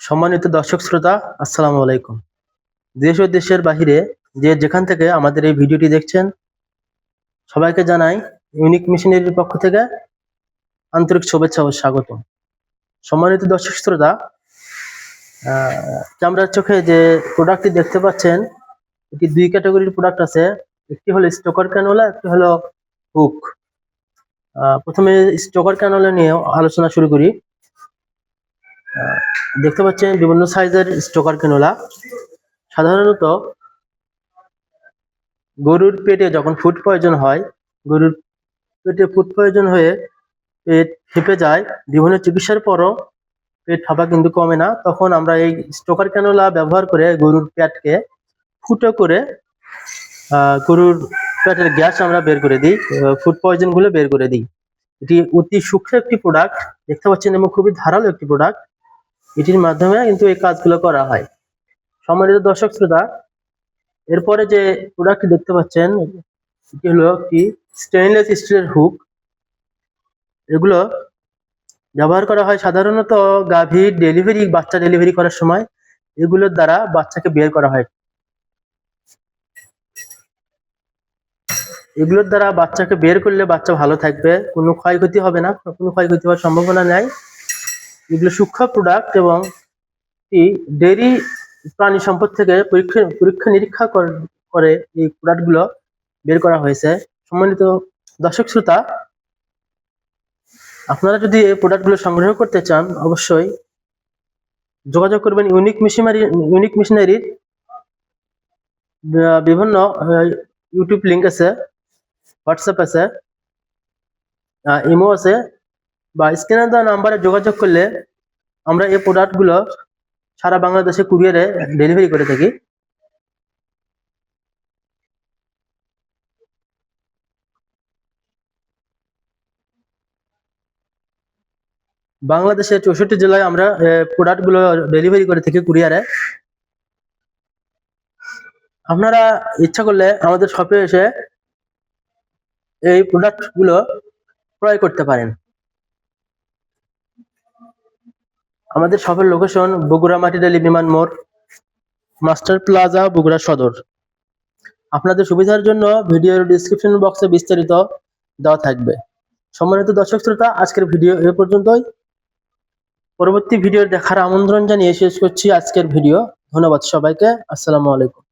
সম্মানিত দর্শক শ্রোতা, আসসালামু আলাইকুম। দেশ ও দেশের বাহিরে যে যেখান থেকে আমাদের এই ভিডিওটি দেখছেন, সবাইকে জানাই ইউনিক মেশিনারির পক্ষ থেকে আন্তরিক শুভেচ্ছা ও স্বাগত। সম্মানিত দর্শক শ্রোতা, ক্যামেরার চোখে যে প্রোডাক্টটি দেখতে পাচ্ছেন, এটি দুই ক্যাটাগরির প্রোডাক্ট আছে। একটি হলো স্টোকার ক্যানোলা, একটি হলো হুক। প্রথমে স্টোকার ক্যানোলা নিয়ে আলোচনা শুরু করি। দেখতে পাচ্ছেন বিভিন্ন সাইজের স্টোকার ক্যানোলা। সাধারণত গরুর পেটে যখন ফুড পয়জন হয়, গরুর পেটে ফুড পয়জন হয়ে পেট ফেঁপে যায়, বিভিন্ন চিকিৎসার পরও পেট ফাঁপা কিন্তু কমে না, তখন আমরা এই স্টোকার ক্যানোলা ব্যবহার করে গরুর পেটকে ফুটো করে গরুর পেটের গ্যাস আমরা বের করে দিই, ফুড পয়জন গুলো বের করে দিই। এটি অতি সূক্ষ্ম একটি প্রোডাক্ট দেখতে পাচ্ছেন এবং খুবই ধারালো একটি প্রোডাক্ট। এটির মাধ্যমে কিন্তু এই কাজগুলো করা হয়। সম্মানিত দর্শক শ্রোতা, এরপরে যে প্রোডাক্টটি দেখতে পাচ্ছেন, এটি হলো একটি স্টেইনলেস স্টিলের হুক। এগুলো ব্যবহার করা হয় সাধারণত গাভীর ডেলিভারি, বাচ্চা ডেলিভারি করার সময় এগুলোর দ্বারা বাচ্চাকে বের করা হয়। এগুলোর দ্বারা বাচ্চাকে বের করলে বাচ্চা ভালো থাকবে, কোনো ক্ষয়ক্ষতি হবে না, কোনো ক্ষয়ক্ষতি হওয়ার সম্ভাবনা নেই। এগুলো সূক্ষ্ম প্রোডাক্ট এবং ডেইরি প্রাণী সম্পদ থেকে পরীক্ষা নিরীক্ষা করে এই প্রোডাক্টগুলো বের করা হয়েছে। সম্মানিত দর্শক শ্রোতা, আপনারা যদি এই প্রোডাক্টগুলো সংগ্রহ করতে চান, অবশ্যই যোগাযোগ করবেন ইউনিক মেশিনারির বিভিন্ন ইউটিউব লিঙ্ক আছে, হোয়াটসঅ্যাপ আছে, ইমো আছে, বা স্ক্রিনে দেওয়া নাম্বারে যোগাযোগ করলে আমরা এই প্রোডাক্টগুলো সারা বাংলাদেশে কুরিয়ারে ডেলিভারি করে থাকি। বাংলাদেশের 64 জেলায় আমরা প্রোডাক্টগুলো ডেলিভারি করে থাকি কুরিয়ারে। আপনারা ইচ্ছা করলে আমাদের শপে এসে এই প্রোডাক্টগুলো ক্রয় করতে পারেন। আমাদের শপের লোকেশন বগুড়া মাটিডালি বিমান মোড়, মাস্টার প্লাজা, বগুড়া সদর। আপনাদের সুবিধার জন্য ভিডিওর ডিসক্রিপশন বক্সে বিস্তারিত দেওয়া থাকবে। সম্মানিত দর্শক শ্রোতা, আজকের ভিডিও এ পর্যন্তই। পরবর্তী ভিডিও দেখার আমন্ত্রণ জানিয়ে শেষ করছি আজকের ভিডিও। ধন্যবাদ সবাইকে। আসসালামু আলাইকুম।